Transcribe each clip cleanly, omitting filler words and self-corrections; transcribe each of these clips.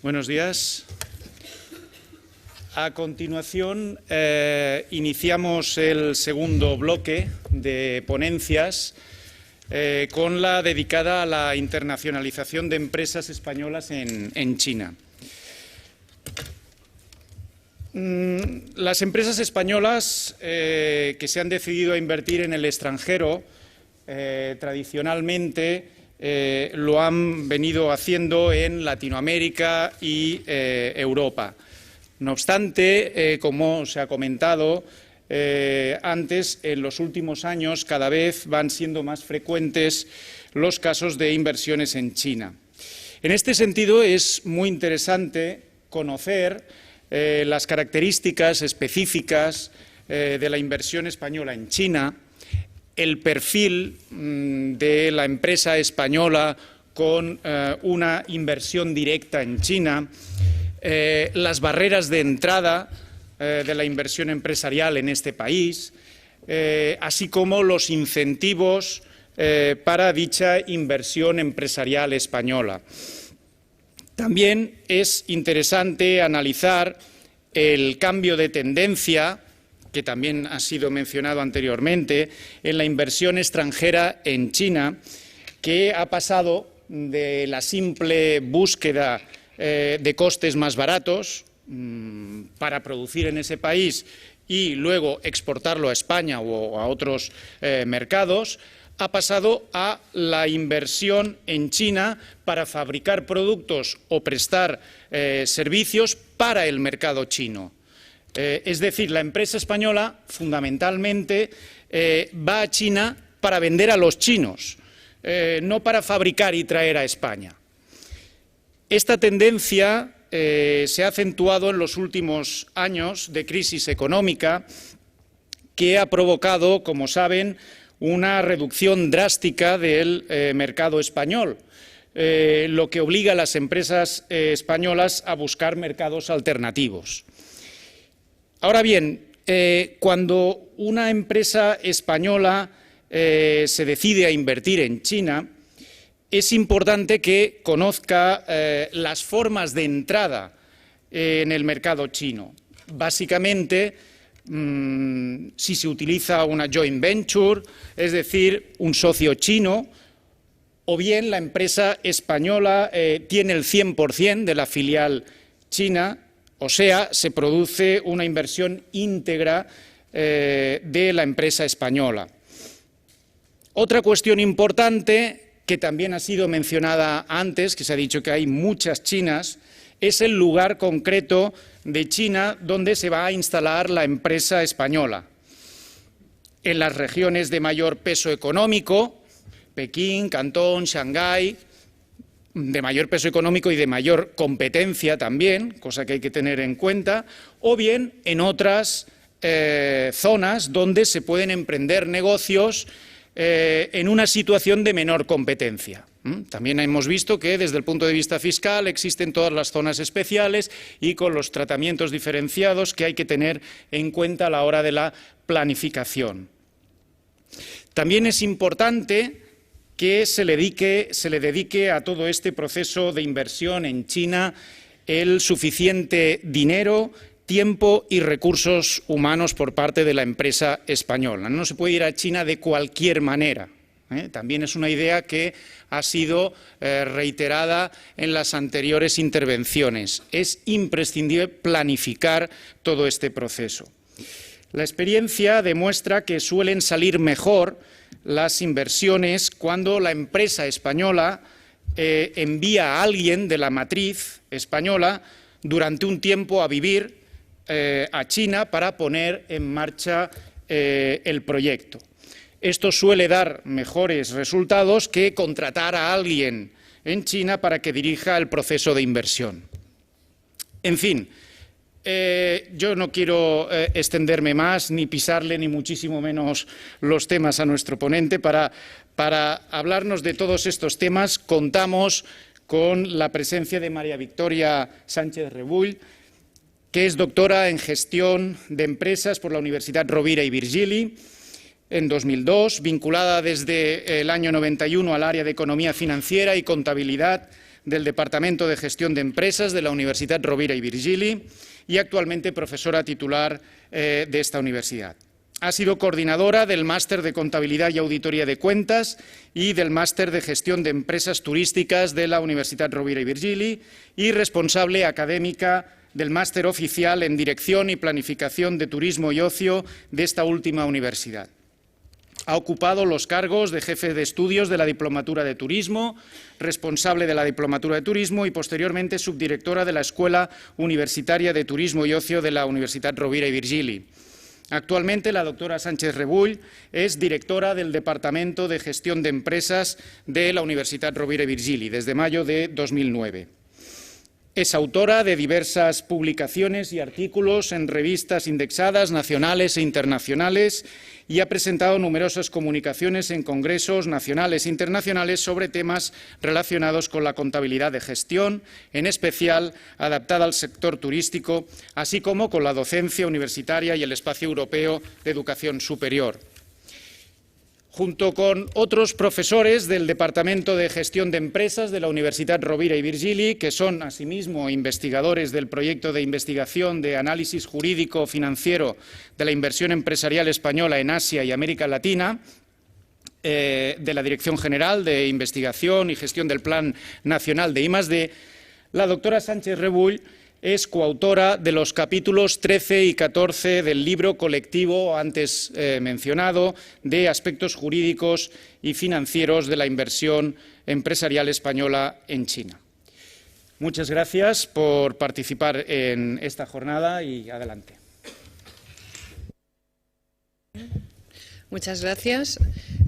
Buenos días. A continuación, iniciamos el segundo bloque de ponencias con la dedicada a la internacionalización de empresas españolas en China. Las empresas españolas que se han decidido a invertir en el extranjero tradicionalmente lo han venido haciendo en Latinoamérica y Europa. No obstante, como se ha comentado antes, en los últimos años cada vez van siendo más frecuentes los casos de inversiones en China. En este sentido, es muy interesante conocer las características específicas de la inversión española en China, el perfil de la empresa española con una inversión directa en China, las barreras de entrada de la inversión empresarial en este país, así como los incentivos para dicha inversión empresarial española. También es interesante analizar el cambio de tendencia, que también ha sido mencionado anteriormente, en la inversión extranjera en China, que ha pasado de la simple búsqueda de costes más baratos para producir en ese país y luego exportarlo a España o a otros mercados, ha pasado a la inversión en China para fabricar productos o prestar servicios para el mercado chino. Es decir, la empresa española fundamentalmente va a China para vender a los chinos, no para fabricar y traer a España. Esta tendencia se ha acentuado en los últimos años de crisis económica que ha provocado, como saben, una reducción drástica del mercado español, lo que obliga a las empresas españolas a buscar mercados alternativos. Ahora bien, cuando una empresa española se decide a invertir en China, es importante que conozca las formas de entrada en el mercado chino. Básicamente, si se utiliza una joint venture, es decir, un socio chino, o bien la empresa española tiene el 100% de la filial china, o sea, se produce una inversión íntegra de la empresa española. Otra cuestión importante, que también ha sido mencionada antes, que se ha dicho que hay muchas chinas, es el lugar concreto de China donde se va a instalar la empresa española. En las regiones de mayor peso económico, Pekín, Cantón, Shanghái, de mayor peso económico y de mayor competencia también, cosa que hay que tener en cuenta, o bien en otras zonas donde se pueden emprender negocios en una situación de menor competencia. También hemos visto que desde el punto de vista fiscal existen todas las zonas especiales y con los tratamientos diferenciados que hay que tener en cuenta a la hora de la planificación. También es importante que se le dedique a todo este proceso de inversión en China el suficiente dinero, tiempo y recursos humanos por parte de la empresa española. No se puede ir a China de cualquier manera. También es una idea que ha sido reiterada en las anteriores intervenciones. Es imprescindible planificar todo este proceso. La experiencia demuestra que suelen salir mejor las inversiones cuando la empresa española envía a alguien de la matriz española durante un tiempo a vivir a China para poner en marcha el proyecto. Esto suele dar mejores resultados que contratar a alguien en China para que dirija el proceso de inversión. En fin, yo no quiero extenderme más, ni pisarle, ni muchísimo menos los temas a nuestro ponente. Para hablarnos de todos estos temas contamos con la presencia de María Victoria Sánchez Rebull, que es doctora en Gestión de Empresas por la Universidad Rovira i Virgili en 2002, vinculada desde el año 91 al área de Economía Financiera y Contabilidad del Departamento de Gestión de Empresas de la Universitat Rovira i Virgili y actualmente profesora titular de esta universidad. Ha sido coordinadora del Máster de Contabilidad y Auditoría de Cuentas y del Máster de Gestión de Empresas Turísticas de la Universitat Rovira i Virgili y responsable académica del Máster Oficial en Dirección y Planificación de Turismo y Ocio de esta última universidad. Ha ocupado los cargos de jefe de estudios de la Diplomatura de Turismo, responsable de la Diplomatura de Turismo y posteriormente subdirectora de la Escuela Universitaria de Turismo y Ocio de la Universitat Rovira i Virgili. Actualmente, la doctora Sánchez Rebull es directora del Departamento de Gestión de Empresas de la Universitat Rovira i Virgili desde mayo de 2009. Es autora de diversas publicaciones y artículos en revistas indexadas nacionales e internacionales y ha presentado numerosas comunicaciones en congresos nacionales e internacionales sobre temas relacionados con la contabilidad de gestión, en especial adaptada al sector turístico, así como con la docencia universitaria y el espacio europeo de educación superior. Junto con otros profesores del Departamento de Gestión de Empresas de la Universitat Rovira i Virgili, que son asimismo investigadores del proyecto de investigación de análisis jurídico financiero de la inversión empresarial española en Asia y América Latina, de la Dirección General de Investigación y Gestión del Plan Nacional de I+D, la doctora Sánchez Rebull es coautora de los capítulos 13 y 14 del libro colectivo antes mencionado de aspectos jurídicos y financieros de la inversión empresarial española en China. Muchas gracias por participar en esta jornada y adelante. Muchas gracias.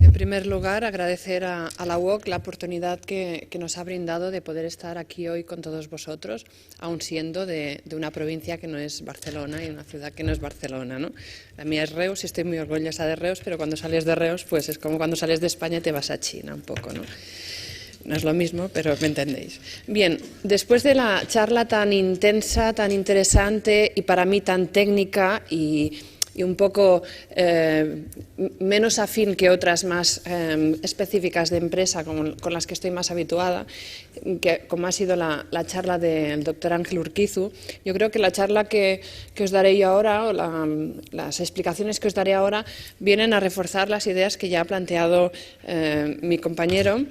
En primer lugar, agradecer a la UOC la oportunidad que nos ha brindado de poder estar aquí hoy con todos vosotros, aun siendo de una provincia que no es Barcelona y una ciudad que no es Barcelona, ¿no? La mía es Reus y estoy muy orgullosa de Reus, pero cuando sales de Reus, pues es como cuando sales de España y te vas a China un poco, ¿no? No es lo mismo, pero me entendéis. Bien, después de la charla tan intensa, tan interesante y para mí tan técnica y un poco menos afín que otras más específicas de empresa con las que estoy más habituada, que como ha sido la charla del doctor Ángel Urquizu, yo creo que la charla que os daré yo ahora, o las explicaciones que os daré ahora, vienen a reforzar las ideas que ya ha planteado mi compañero,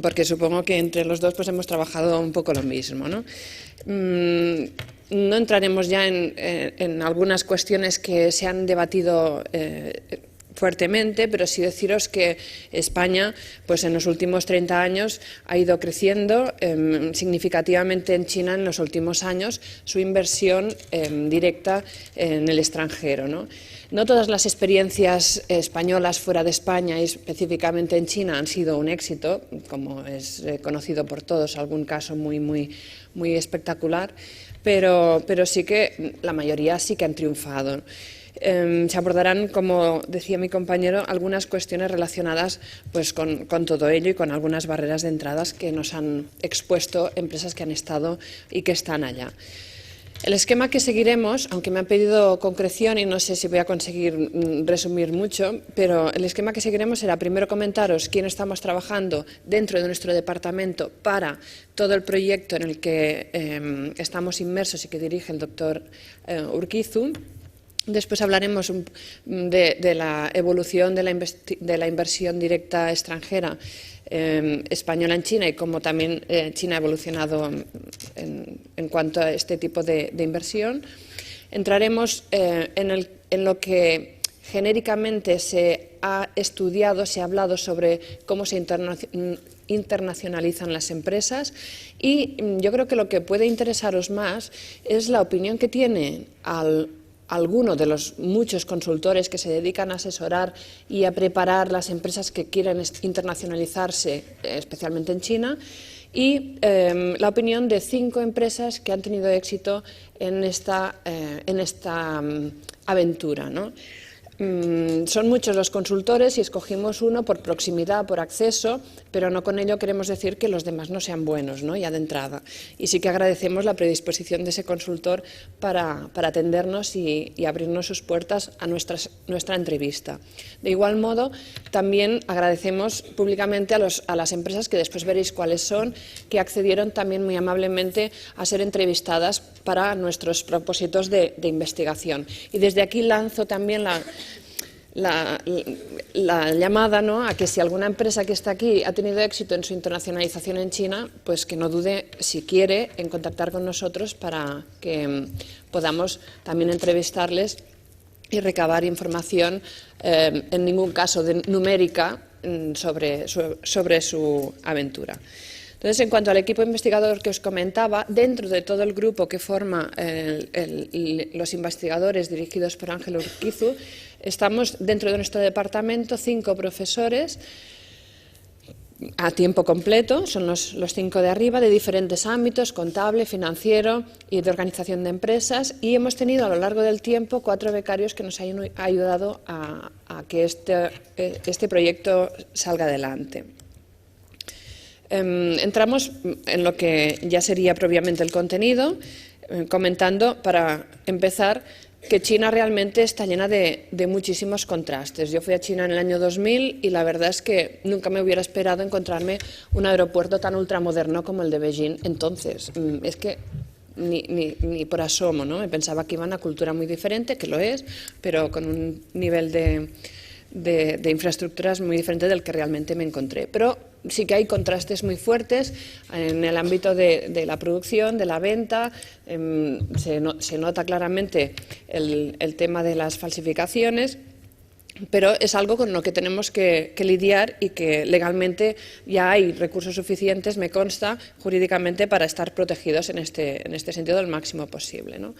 porque supongo que entre los dos pues hemos trabajado un poco lo mismo, ¿no? No entraremos ya en algunas cuestiones que se han debatido fuertemente, pero sí deciros que España, pues en los últimos 30 años, ha ido creciendo significativamente en China en los últimos años su inversión directa en el extranjero, ¿no? No todas las experiencias españolas fuera de España y específicamente en China han sido un éxito, como es conocido por todos, algún caso muy espectacular, pero sí que la mayoría sí que han triunfado. Se abordarán, como decía mi compañero, algunas cuestiones relacionadas pues, con todo ello y con algunas barreras de entradas que nos han expuesto empresas que han estado y que están allá. El esquema que seguiremos, aunque me han pedido concreción y no sé si voy a conseguir resumir mucho, pero el esquema que seguiremos será primero comentaros quién estamos trabajando dentro de nuestro departamento para todo el proyecto en el que estamos inmersos y que dirige el doctor Urquizu. Después hablaremos de la evolución de la inversión directa extranjera española en China y cómo también China ha evolucionado en cuanto a este tipo de inversión. Entraremos en lo que genéricamente se ha estudiado, se ha hablado sobre cómo se internacionalizan las empresas y yo creo que lo que puede interesaros más es la opinión que tiene alguno de los muchos consultores que se dedican a asesorar y a preparar las empresas que quieren internacionalizarse, especialmente en China, y la opinión de 5 empresas que han tenido éxito en esta aventura, ¿no? Son muchos los consultores y escogimos uno por proximidad, por acceso, pero no con ello queremos decir que los demás no sean buenos, ¿no? Ya de entrada. Y sí que agradecemos la predisposición de ese consultor para atendernos y abrirnos sus puertas a nuestra entrevista. De igual modo, también agradecemos públicamente a las empresas, que después veréis cuáles son, que accedieron también muy amablemente a ser entrevistadas para nuestros propósitos de investigación. Y desde aquí lanzo también la llamada, ¿no?, a que si alguna empresa que está aquí ha tenido éxito en su internacionalización en China, pues que no dude, si quiere, en contactar con nosotros para que podamos también entrevistarles y recabar información, en ningún caso numérica, sobre su aventura. Entonces, en cuanto al equipo investigador que os comentaba, dentro de todo el grupo que forma los investigadores dirigidos por Ángel Urquizu, estamos dentro de nuestro departamento 5 profesores a tiempo completo, son los 5 de arriba, de diferentes ámbitos: contable, financiero y de organización de empresas, y hemos tenido a lo largo del tiempo 4 becarios que nos han ayudado a que este proyecto salga adelante. Entramos en lo que ya sería propiamente el contenido, comentando, para empezar, que China realmente está llena de muchísimos contrastes. Yo fui a China en el año 2000 y la verdad es que nunca me hubiera esperado encontrarme un aeropuerto tan ultramoderno como el de Beijing entonces. Es que ni por asomo, ¿no? Me pensaba que iba a una cultura muy diferente, que lo es, pero con un nivel de infraestructuras muy diferente del que realmente me encontré. Pero sí que hay contrastes muy fuertes en el ámbito de la producción, de la venta. Se nota claramente el tema de las falsificaciones, pero es algo con lo que tenemos que lidiar y que legalmente ya hay recursos suficientes, me consta, jurídicamente, para estar protegidos en este sentido el máximo posible, ¿no?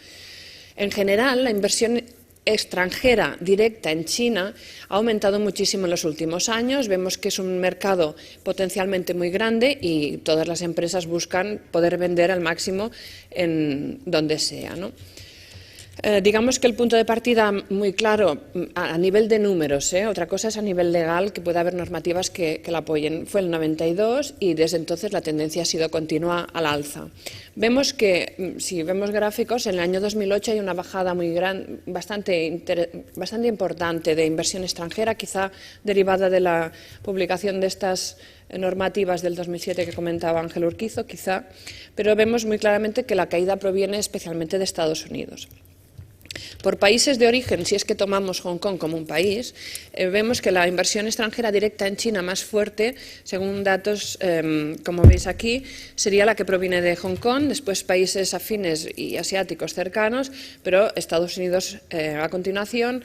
En general, la inversión extranjera directa en China ha aumentado muchísimo en los últimos años. Vemos que es un mercado potencialmente muy grande y todas las empresas buscan poder vender al máximo en donde sea, ¿no? Digamos que el punto de partida muy claro a nivel de números, otra cosa es a nivel legal, que puede haber normativas que la apoyen, fue el 92 y desde entonces la tendencia ha sido continua al alza. Vemos que, si vemos gráficos, en el año 2008 hay una bajada bastante importante de inversión extranjera, quizá derivada de la publicación de estas normativas del 2007 que comentaba Ángel Urquizu, quizá, pero vemos muy claramente que la caída proviene especialmente de Estados Unidos. Por países de origen, si es que tomamos Hong Kong como un país, vemos que la inversión extranjera directa en China más fuerte, según datos, como veis aquí, sería la que proviene de Hong Kong, después países afines y asiáticos cercanos, pero Estados Unidos a continuación,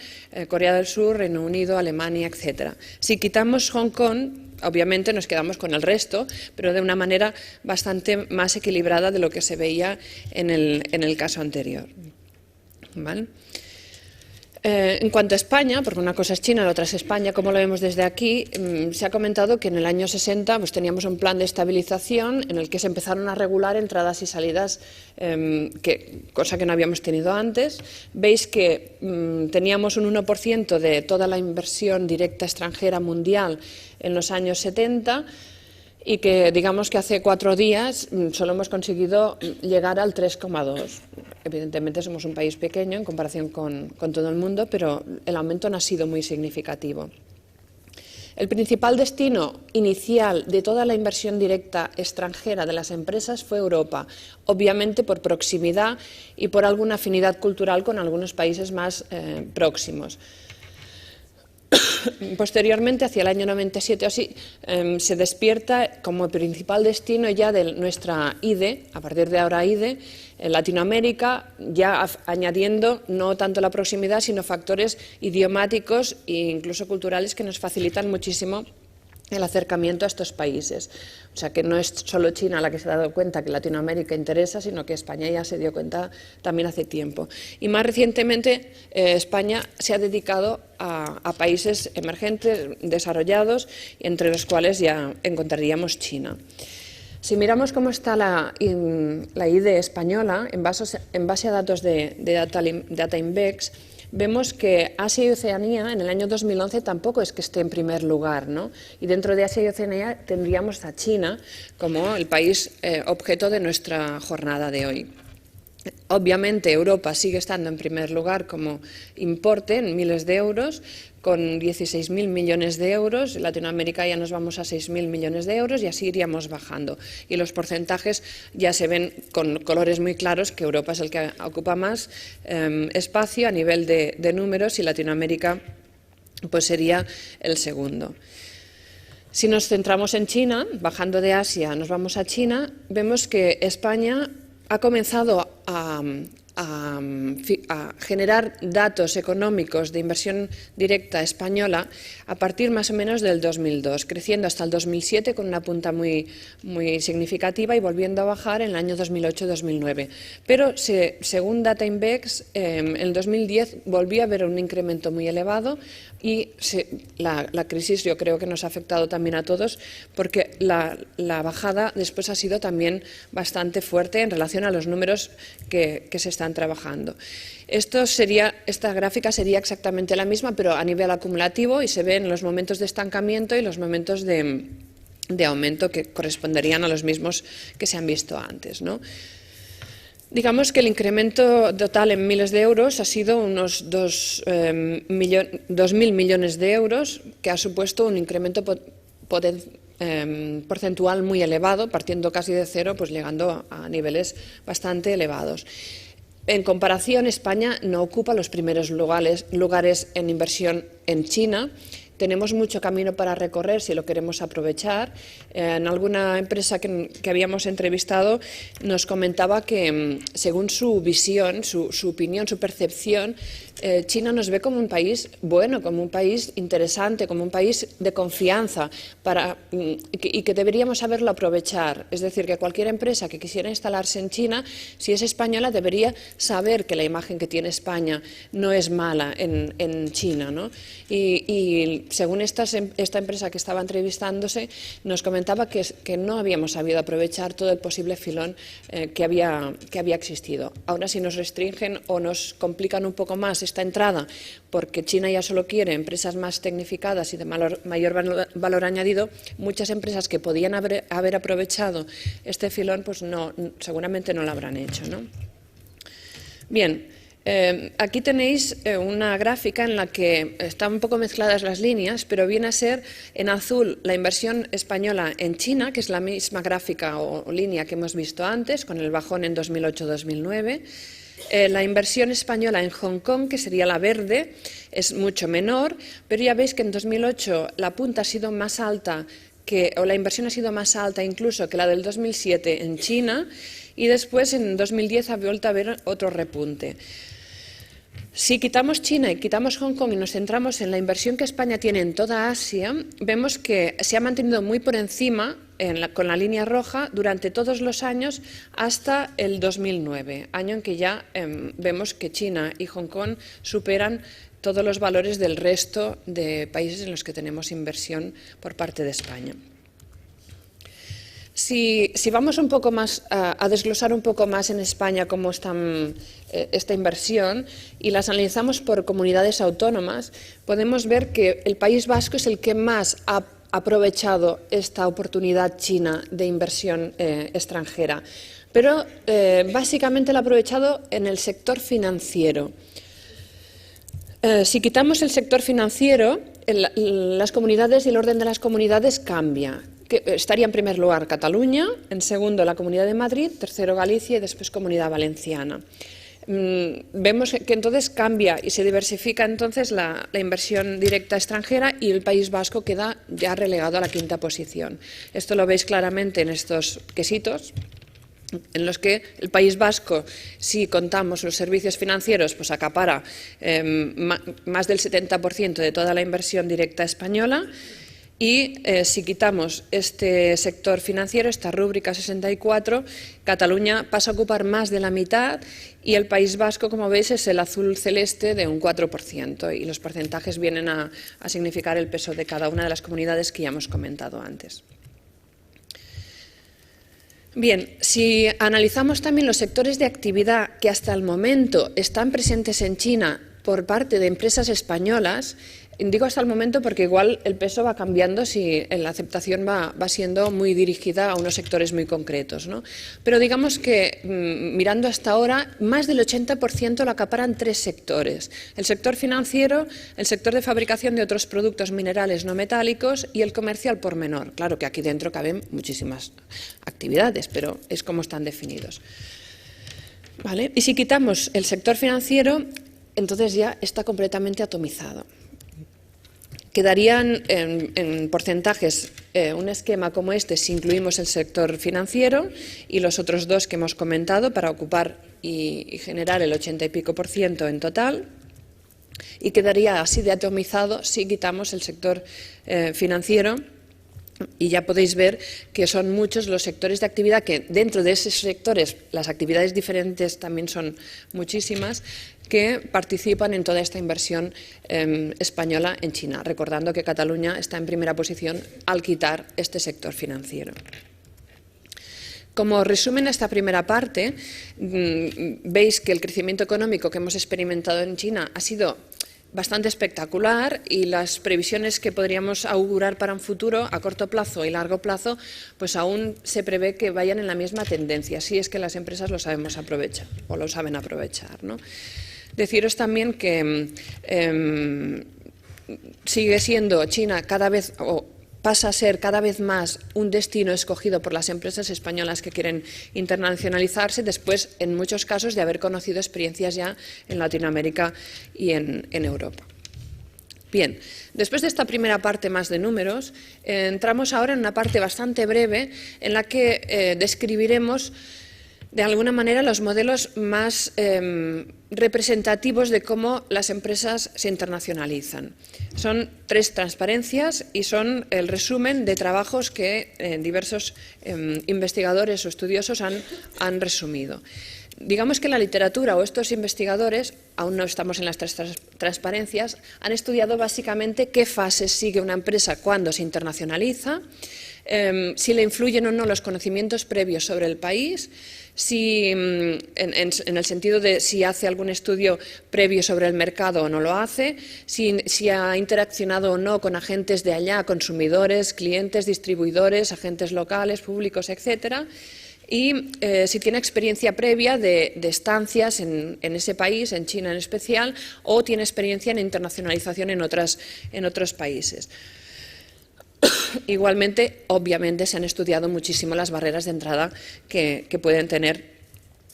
Corea del Sur, Reino Unido, Alemania, etc. Si quitamos Hong Kong, obviamente nos quedamos con el resto, pero de una manera bastante más equilibrada de lo que se veía en el caso anterior. ¿Vale? En cuanto a España, porque una cosa es China, la otra es España, como lo vemos desde aquí, se ha comentado que en el año 60 pues, teníamos un plan de estabilización en el que se empezaron a regular entradas y salidas, cosa que no habíamos tenido antes. Veis que teníamos un 1% de toda la inversión directa extranjera mundial en los años 70, y que digamos que hace 4 días solo hemos conseguido llegar al 3,2. Evidentemente somos un país pequeño en comparación con todo el mundo, pero el aumento no ha sido muy significativo. El principal destino inicial de toda la inversión directa extranjera de las empresas fue Europa, obviamente por proximidad y por alguna afinidad cultural con algunos países más próximos. Posteriormente, hacia el año 97 o así, se despierta como principal destino ya de nuestra IDE, a partir de ahora IDE, en Latinoamérica, ya añadiendo no tanto la proximidad, sino factores idiomáticos e incluso culturales que nos facilitan muchísimo el acercamiento a estos países. O sea, que no es solo China la que se ha dado cuenta que Latinoamérica interesa, sino que España ya se dio cuenta también hace tiempo. Y más recientemente, España se ha dedicado a países emergentes, desarrollados, entre los cuales ya encontraríamos China. Si miramos cómo está la IDE española, en base a datos de Data Index, vemos que Asia y Oceanía en el año 2011 tampoco es que esté en primer lugar, ¿no? Y dentro de Asia y Oceanía tendríamos a China como el país objeto de nuestra jornada de hoy. Obviamente Europa sigue estando en primer lugar como importe en miles de euros, con 16.000 millones de euros, en Latinoamérica ya nos vamos a 6.000 millones de euros y así iríamos bajando. Y los porcentajes ya se ven con colores muy claros que Europa es el que ocupa más espacio a nivel de números y Latinoamérica pues sería el segundo. Si nos centramos en China, bajando de Asia nos vamos a China, vemos que España ha comenzado a generar datos económicos de inversión directa española a partir más o menos del 2002, creciendo hasta el 2007 con una punta muy significativa y volviendo a bajar en el año 2008-2009. Pero según DataInvex, en el 2010 volvió a haber un incremento muy elevado y la crisis yo creo que nos ha afectado también a todos porque la bajada después ha sido también bastante fuerte en relación a los números que se están trabajando. Esta gráfica sería exactamente la misma, pero a nivel acumulativo y se ven los momentos de estancamiento y los momentos de aumento que corresponderían a los mismos que se han visto antes, ¿no? Digamos que el incremento total en miles de euros ha sido unos 2.000 millones de euros, que ha supuesto un incremento porcentual muy elevado, partiendo casi de cero, pues llegando a niveles bastante elevados. En comparación, España no ocupa los primeros lugares en inversión en China. Tenemos mucho camino para recorrer si lo queremos aprovechar. En alguna empresa que habíamos entrevistado nos comentaba que, según su visión, su opinión, su percepción, China nos ve como un país bueno, como un país interesante, como un país de confianza y que deberíamos saberlo aprovechar. Es decir, que cualquier empresa que quisiera instalarse en China, si es española, debería saber que la imagen que tiene España no es mala en China, ¿no? Y según esta empresa que estaba entrevistándose, nos comentaba que no habíamos sabido aprovechar todo el posible filón que había existido. Ahora, si nos restringen o nos complican un poco más esta entrada, porque China ya solo quiere empresas más tecnificadas y de mayor valor añadido, muchas empresas que podían haber aprovechado este filón, pues seguramente no lo habrán hecho, ¿no? Bien. Aquí tenéis una gráfica en la que están un poco mezcladas las líneas, pero viene a ser en azul la inversión española en China, que es la misma gráfica o línea que hemos visto antes, con el bajón en 2008-2009. La inversión española en Hong Kong, que sería la verde, es mucho menor, pero ya veis que en 2008 la punta ha sido más alta, o la inversión ha sido más alta incluso que la del 2007 en China, y después en 2010 ha vuelto a haber otro repunte. Si quitamos China y quitamos Hong Kong y nos centramos en la inversión que España tiene en toda Asia, vemos que se ha mantenido muy por encima, con la línea roja, durante todos los años hasta el 2009, año en que ya vemos que China y Hong Kong superan todos los valores del resto de países en los que tenemos inversión por parte de España. Si vamos un poco más a desglosar un poco más en España cómo está esta inversión y las analizamos por comunidades autónomas, podemos ver que el País Vasco es el que más ha aprovechado esta oportunidad china de inversión extranjera, pero básicamente lo ha aprovechado en el sector financiero. Si quitamos el sector financiero, las comunidades y el orden de las comunidades cambia. Estaría en primer lugar Cataluña, en segundo la Comunidad de Madrid, tercero Galicia y después Comunidad Valenciana. Vemos que entonces cambia y se diversifica entonces la inversión directa extranjera y el País Vasco queda ya relegado a la quinta posición. Esto lo veis claramente en estos quesitos, en los que el País Vasco, si contamos los servicios financieros, pues acapara más del 70% de toda la inversión directa española. Y si quitamos este sector financiero, esta rúbrica 64, Cataluña pasa a ocupar más de la mitad y el País Vasco, como veis, es el azul celeste de un 4%. Y los porcentajes vienen a significar el peso de cada una de las comunidades que ya hemos comentado antes. Bien, si analizamos también los sectores de actividad que hasta el momento están presentes en China por parte de empresas españolas. Digo hasta el momento porque igual el peso va cambiando si la aceptación va siendo muy dirigida a unos sectores muy concretos, ¿no? Pero digamos que, mirando hasta ahora, más del 80% lo acaparan 3 sectores. El sector financiero, el sector de fabricación de otros productos minerales no metálicos y el comercial por menor. Claro que aquí dentro caben muchísimas actividades, pero es como están definidos. ¿Vale? Y si quitamos el sector financiero, entonces ya está completamente atomizado. Quedarían en porcentajes un esquema como este si incluimos el sector financiero y los otros 2 que hemos comentado para ocupar y generar el 80 y pico % en total, y quedaría así de atomizado si quitamos el sector financiero. Y ya podéis ver que son muchos los sectores de actividad, que dentro de esos sectores las actividades diferentes también son muchísimas, que participan en toda esta inversión española en China, recordando que Cataluña está en primera posición al quitar este sector financiero. Como resumen a esta primera parte, veis que el crecimiento económico que hemos experimentado en China ha sido bastante espectacular y las previsiones que podríamos augurar para un futuro a corto plazo y largo plazo, pues aún se prevé que vayan en la misma tendencia, si es que las empresas lo sabemos aprovechar o lo saben aprovechar, ¿no? Deciros también que sigue siendo China cada vez, o pasa a ser cada vez más un destino escogido por las empresas españolas que quieren internacionalizarse, después, en muchos casos, de haber conocido experiencias ya en Latinoamérica y en Europa. Bien, después de esta primera parte más de números, entramos ahora en una parte bastante breve en la que describiremos de alguna manera los modelos más representativos de cómo las empresas se internacionalizan. Son 3 transparencias y son el resumen de trabajos que diversos investigadores o estudiosos han resumido. Digamos que la literatura o estos investigadores, aún no estamos en las 3 transparencias, han estudiado básicamente qué fases sigue una empresa cuando se internacionaliza, si le influyen o no los conocimientos previos sobre el país, si, en el sentido de si hace algún estudio previo sobre el mercado o no lo hace, si ha interaccionado o no con agentes de allá, consumidores, clientes, distribuidores, agentes locales, públicos, etcétera, y si tiene experiencia previa de estancias en ese país, en China en especial, o tiene experiencia en internacionalización en otros países. Igualmente, obviamente, se han estudiado muchísimo las barreras de entrada que pueden tener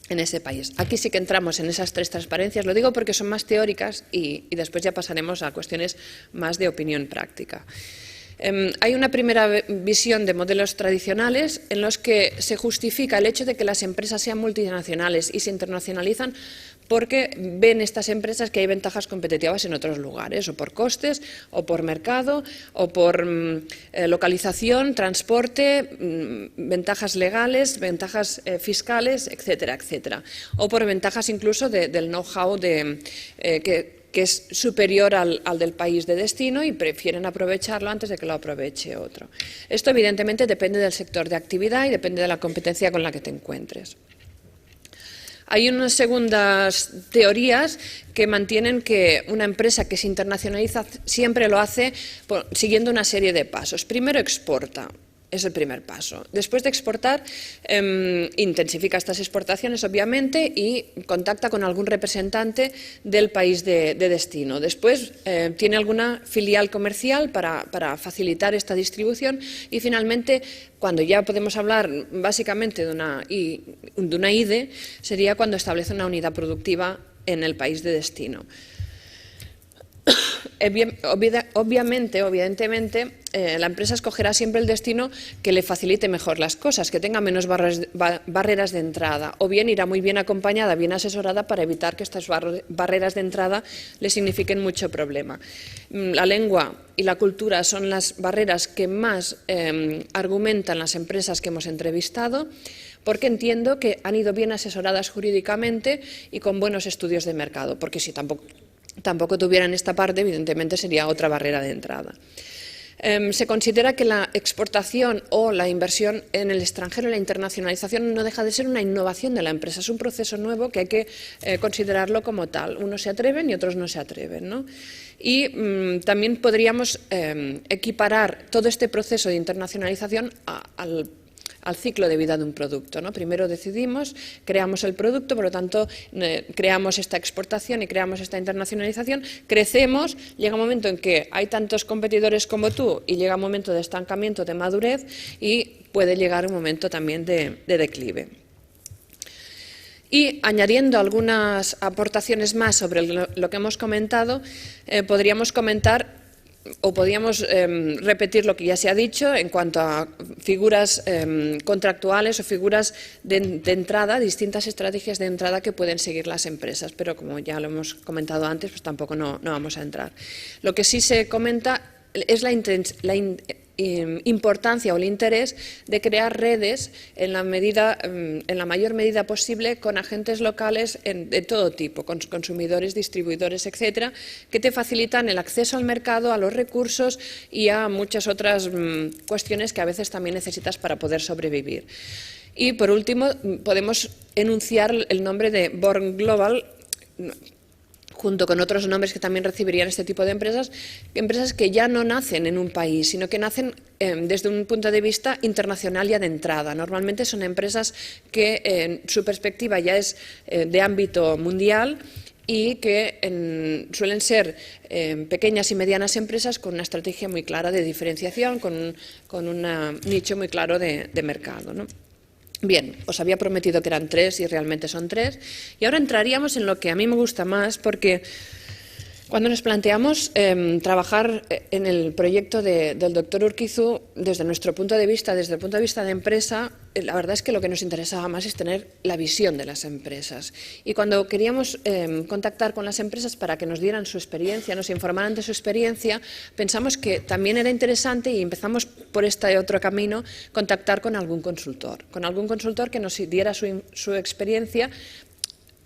en ese país. Aquí sí que entramos en esas 3 transparencias, lo digo porque son más teóricas y después ya pasaremos a cuestiones más de opinión práctica. Hay una primera visión de modelos tradicionales en los que se justifica el hecho de que las empresas sean multinacionales y se internacionalizan porque ven estas empresas que hay ventajas competitivas en otros lugares, o por costes, o por mercado, o por localización, transporte, ventajas legales, ventajas fiscales, etcétera, etcétera. O por ventajas incluso del know-how que es superior al del país de destino y prefieren aprovecharlo antes de que lo aproveche otro. Esto evidentemente depende del sector de actividad y depende de la competencia con la que te encuentres. Hay unas segundas teorías que mantienen que una empresa que se internacionaliza siempre lo hace siguiendo una serie de pasos. Primero exporta. Es el primer paso. Después de exportar, intensifica estas exportaciones, obviamente, y contacta con algún representante del país de destino. Después, tiene alguna filial comercial para facilitar esta distribución y, finalmente, cuando ya podemos hablar básicamente de una IDE, sería cuando establece una unidad productiva en el país de destino. Obviamente, evidentemente, la empresa escogerá siempre el destino que le facilite mejor las cosas, que tenga menos barreras de entrada, o bien irá muy bien acompañada, bien asesorada para evitar que estas barreras de entrada le signifiquen mucho problema. La lengua y la cultura son las barreras que más argumentan las empresas que hemos entrevistado, porque entiendo que han ido bien asesoradas jurídicamente y con buenos estudios de mercado, porque si tampoco tuvieran esta parte, evidentemente sería otra barrera de entrada. Se considera que la exportación o la inversión en el extranjero, la internacionalización, no deja de ser una innovación de la empresa. Es un proceso nuevo que hay que considerarlo como tal. Unos se atreven y otros no se atreven, ¿no? Y también podríamos equiparar todo este proceso de internacionalización al ciclo de vida de un producto, ¿no? Primero decidimos, creamos el producto, por lo tanto creamos esta exportación y creamos esta internacionalización, crecemos, llega un momento en que hay tantos competidores como tú y llega un momento de estancamiento, de madurez y puede llegar un momento también de declive. Y añadiendo algunas aportaciones más sobre lo que hemos comentado, podríamos comentar o podríamos repetir lo que ya se ha dicho en cuanto a figuras contractuales o figuras de entrada, distintas estrategias de entrada que pueden seguir las empresas, pero como ya lo hemos comentado antes, pues tampoco no vamos a entrar. Lo que sí se comenta es la importancia o el interés de crear redes en la mayor medida posible con agentes locales de todo tipo, con consumidores, distribuidores, etcétera, que te facilitan el acceso al mercado, a los recursos y a muchas otras cuestiones que a veces también necesitas para poder sobrevivir. Y por último, podemos enunciar el nombre de Born Global, junto con otros nombres que también recibirían este tipo de empresas que ya no nacen en un país, sino que nacen desde un punto de vista internacional ya de entrada. Normalmente son empresas que su perspectiva ya es de ámbito mundial y que suelen ser pequeñas y medianas empresas con una estrategia muy clara de diferenciación, con un nicho muy claro de mercado, ¿no? Bien, os había prometido que eran 3 y realmente son 3. Y ahora entraríamos en lo que a mí me gusta más, porque cuando nos planteamos trabajar en el proyecto del doctor Urquizu, desde nuestro punto de vista, desde el punto de vista de empresa, la verdad es que lo que nos interesaba más es tener la visión de las empresas. Y cuando queríamos contactar con las empresas para que nos dieran su experiencia, nos informaran de su experiencia, pensamos que también era interesante y empezamos por este otro camino, contactar con algún consultor que nos diera su experiencia,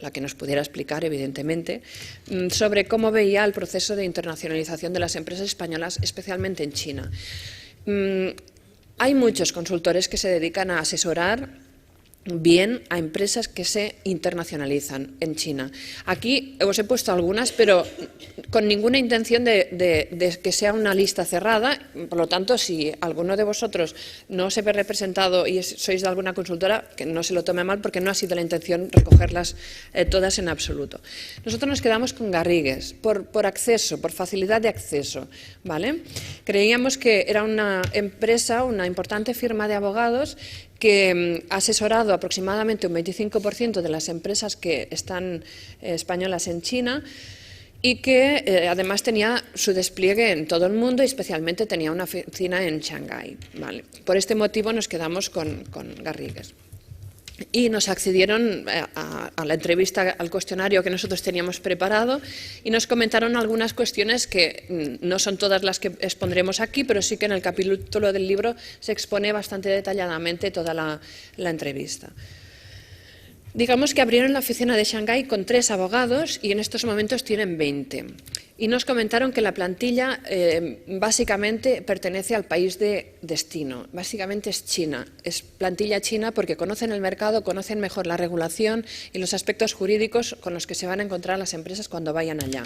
la que nos pudiera explicar, evidentemente, sobre cómo veía el proceso de internacionalización de las empresas españolas, especialmente en China. Hay muchos consultores que se dedican a asesorar bien a empresas que se internacionalizan en China. Aquí os he puesto algunas, pero con ninguna intención de que sea una lista cerrada. Por lo tanto, si alguno de vosotros no se ve representado y sois de alguna consultora, que no se lo tome mal, porque no ha sido la intención recogerlas todas en absoluto. Nosotros nos quedamos con Garrigues, por acceso, por facilidad de acceso, ¿vale? Creíamos que era una empresa, una importante firma de abogados que ha asesorado aproximadamente un 25% de las empresas que están españolas en China y que además tenía su despliegue en todo el mundo y especialmente tenía una oficina en Shanghái, ¿vale? Por este motivo nos quedamos con Garrigues. Y nos accedieron a la entrevista, al cuestionario que nosotros teníamos preparado y nos comentaron algunas cuestiones que no son todas las que expondremos aquí, pero sí que en el capítulo del libro se expone bastante detalladamente toda la entrevista. Digamos que abrieron la oficina de Shanghái con 3 abogados y en estos momentos tienen 20. Y nos comentaron que la plantilla básicamente pertenece al país de destino, básicamente es China, es plantilla china porque conocen el mercado, conocen mejor la regulación y los aspectos jurídicos con los que se van a encontrar las empresas cuando vayan allá.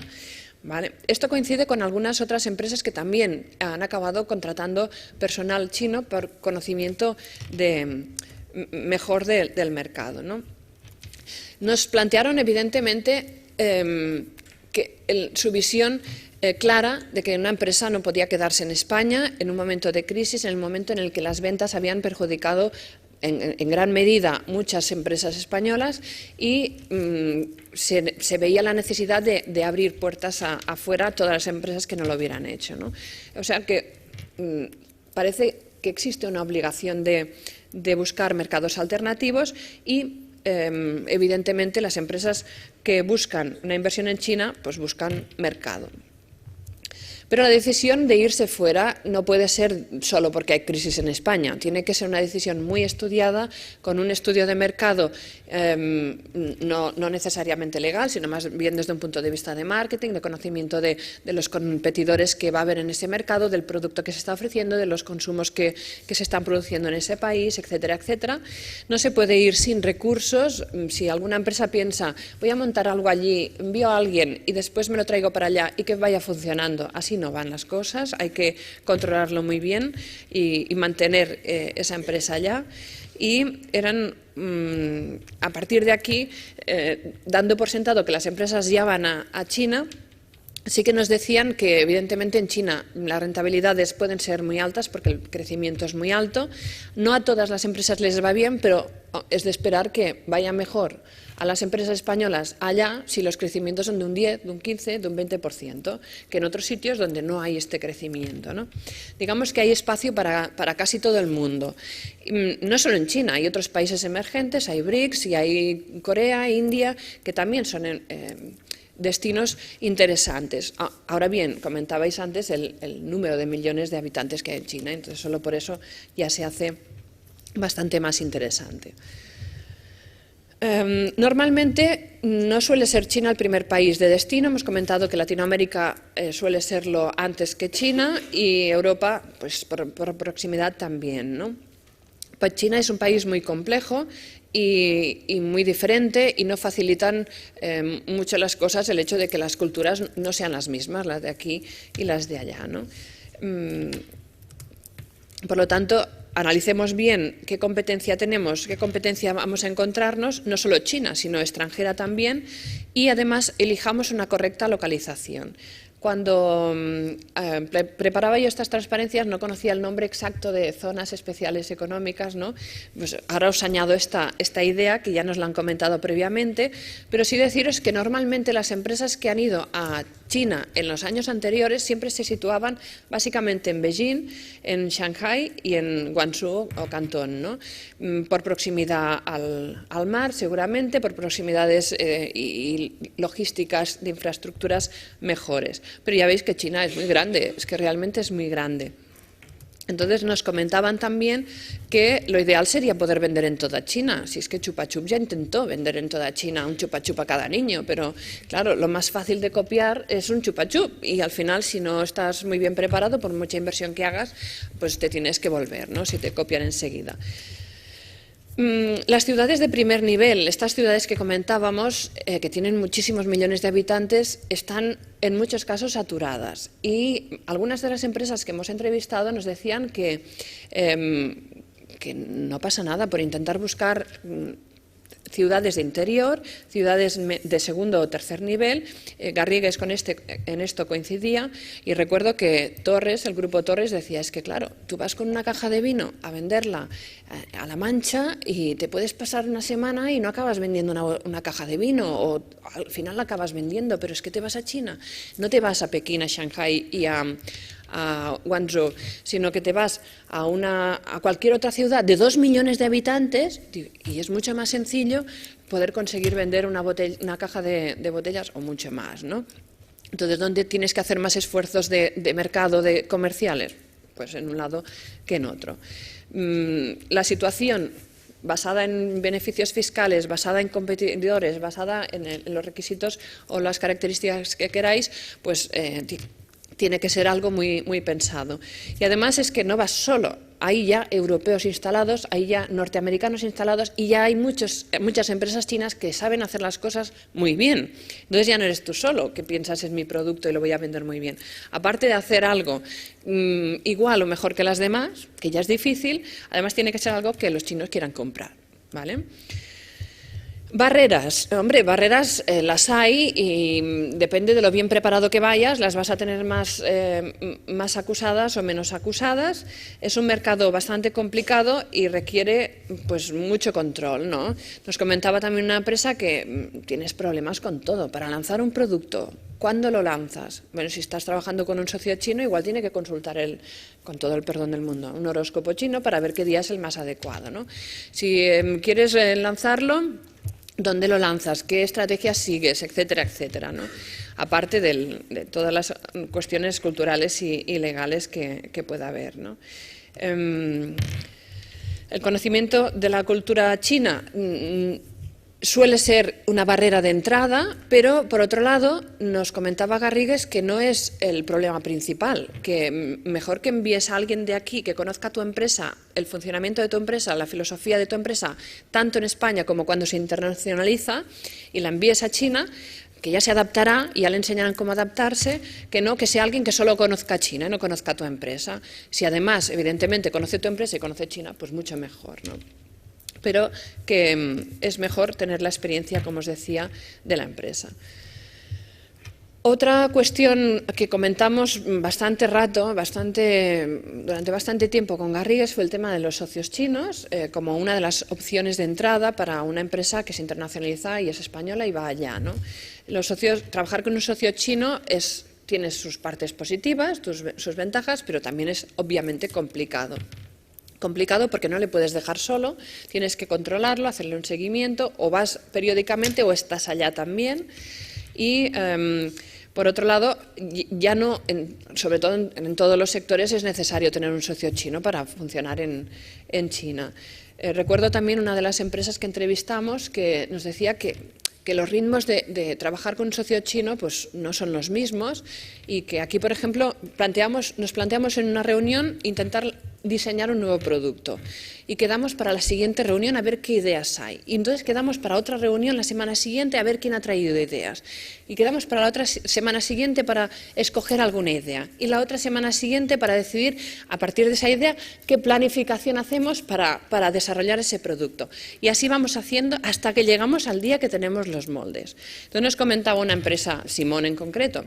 ¿Vale? Esto coincide con algunas otras empresas que también han acabado contratando personal chino por conocimiento mejor del mercado, ¿no? Nos plantearon evidentemente su visión clara de que una empresa no podía quedarse en España en un momento de crisis, en el momento en el que las ventas habían perjudicado en gran medida muchas empresas españolas y se veía la necesidad de abrir puertas afuera a todas las empresas que no lo hubieran hecho, ¿no? O sea que parece que existe una obligación de buscar mercados alternativos y evidentemente las empresas que buscan una inversión en China pues buscan mercado. Pero la decisión de irse fuera no puede ser solo porque hay crisis en España, tiene que ser una decisión muy estudiada, con un estudio de mercado no necesariamente legal, sino más bien desde un punto de vista de marketing, de conocimiento de los competidores que va a haber en ese mercado, del producto que se está ofreciendo, de los consumos que se están produciendo en ese país, etcétera, etcétera. No se puede ir sin recursos. Si alguna empresa piensa, voy a montar algo allí, envío a alguien y después me lo traigo para allá y que vaya funcionando, así no van las cosas, hay que controlarlo muy bien y mantener esa empresa allá. Y eran, a partir de aquí, dando por sentado que las empresas ya van a China, sí que nos decían que evidentemente en China las rentabilidades pueden ser muy altas porque el crecimiento es muy alto. No a todas las empresas les va bien, pero es de esperar que vaya mejor a las empresas españolas allá si los crecimientos son de un 10, de un 15, de un 20%, que en otros sitios donde no hay este crecimiento, ¿no? Digamos que hay espacio para casi todo el mundo. No solo en China, hay otros países emergentes, hay BRICS y hay Corea, India, que también son destinos interesantes. Ahora bien, comentabais antes el número de millones de habitantes que hay en China, entonces solo por eso ya se hace bastante más interesante. Normalmente no suele ser China el primer país de destino. Hemos comentado que Latinoamérica suele serlo antes que China y Europa, pues por proximidad también, ¿no? Pues China es un país muy complejo y muy diferente y no facilitan mucho las cosas el hecho de que las culturas no sean las mismas, las de aquí y las de allá, ¿no? Por lo tanto, analicemos bien qué competencia tenemos, qué competencia vamos a encontrarnos, no solo China, sino extranjera también, y además elijamos una correcta localización. Cuando preparaba yo estas transparencias no conocía el nombre exacto de zonas especiales económicas, ¿no? Pues ahora os añado esta idea que ya nos la han comentado previamente, pero sí deciros que normalmente las empresas que han ido a China en los años anteriores siempre se situaban básicamente en Beijing, en Shanghai y en Guangzhou o Cantón, ¿no? Por proximidad al mar seguramente, por proximidades y logísticas de infraestructuras mejores. Pero ya veis que China es muy grande, es que realmente es muy grande. Entonces nos comentaban también que lo ideal sería poder vender en toda China. Si es que Chupa Chups ya intentó vender en toda China un Chupa Chup a cada niño, pero claro, lo más fácil de copiar es un Chupa Chup y al final si no estás muy bien preparado, por mucha inversión que hagas, pues te tienes que volver, ¿no? Si te copian enseguida. Las ciudades de primer nivel, estas ciudades que comentábamos, que tienen muchísimos millones de habitantes, están en muchos casos saturadas y algunas de las empresas que hemos entrevistado nos decían que no pasa nada por intentar buscar ciudades de interior, ciudades de segundo o tercer nivel. Garrigues en esto coincidía y recuerdo que Torres, el grupo Torres, decía, es que claro, tú vas con una caja de vino a venderla a La Mancha y te puedes pasar una semana y no acabas vendiendo una caja de vino o al final la acabas vendiendo, pero es que te vas a China, no te vas a Pekín, a Shanghai y a Guangzhou, sino que te vas a cualquier otra ciudad de 2 millones de habitantes y es mucho más sencillo poder conseguir vender una caja de botellas o mucho más, ¿no? Entonces, ¿dónde tienes que hacer más esfuerzos de mercado, de comerciales? Pues en un lado que en otro. La situación basada en beneficios fiscales, basada en competidores, basada en los requisitos o las características que queráis, pues tiene que ser algo muy, muy pensado. Y además es que no vas solo, hay ya europeos instalados, hay ya norteamericanos instalados y ya hay muchas empresas chinas que saben hacer las cosas muy bien. Entonces ya no eres tú solo que piensas es mi producto y lo voy a vender muy bien. Aparte de hacer algo igual o mejor que las demás, que ya es difícil, además tiene que ser algo que los chinos quieran comprar, ¿vale? Barreras, hombre, barreras las hay y depende de lo bien preparado que vayas, las vas a tener más acusadas o menos acusadas. Es un mercado bastante complicado y requiere pues mucho control, ¿no? Nos comentaba también una empresa que tienes problemas con todo. Para lanzar un producto, ¿cuándo lo lanzas? Bueno, si estás trabajando con un socio chino, igual tiene que consultar con todo el perdón del mundo, un horóscopo chino para ver qué día es el más adecuado, ¿no? Si quieres lanzarlo, ¿Dónde lo lanzas? ¿Qué estrategias sigues? Etcétera, etcétera, ¿no? Aparte de todas las cuestiones culturales y legales que pueda haber, ¿no? El conocimiento de la cultura china suele ser una barrera de entrada, pero por otro lado nos comentaba Garrigues que no es el problema principal, que mejor que envíes a alguien de aquí que conozca tu empresa, el funcionamiento de tu empresa, la filosofía de tu empresa, tanto en España como cuando se internacionaliza, y la envíes a China, que ya se adaptará y ya le enseñarán cómo adaptarse, que no que sea alguien que solo conozca China y no conozca tu empresa. Si además, evidentemente, conoce tu empresa y conoce China, pues mucho mejor, ¿no? Pero que es mejor tener la experiencia, como os decía, de la empresa. Otra cuestión que comentamos bastante rato, durante bastante tiempo con Garrigues, fue el tema de los socios chinos, como una de las opciones de entrada para una empresa que se internacionaliza y es española y va allá, ¿no? Trabajar con un socio chino tiene sus partes positivas, sus ventajas, pero también es obviamente complicado. Complicado porque no le puedes dejar solo, tienes que controlarlo, hacerle un seguimiento, o vas periódicamente o estás allá también. Y por otro lado, ya no, sobre todo en todos los sectores, es necesario tener un socio chino para funcionar en China. Recuerdo también una de las empresas que entrevistamos que nos decía que los ritmos de trabajar con un socio chino pues no son los mismos y que aquí, por ejemplo, nos planteamos en una reunión intentar diseñar un nuevo producto y quedamos para la siguiente reunión a ver qué ideas hay. Y entonces quedamos para otra reunión la semana siguiente a ver quién ha traído ideas. Y quedamos para la otra semana siguiente para escoger alguna idea. Y la otra semana siguiente para decidir, a partir de esa idea, qué planificación hacemos para desarrollar ese producto. Y así vamos haciendo hasta que llegamos al día que tenemos los moldes. Entonces nos comentaba una empresa, Simón en concreto,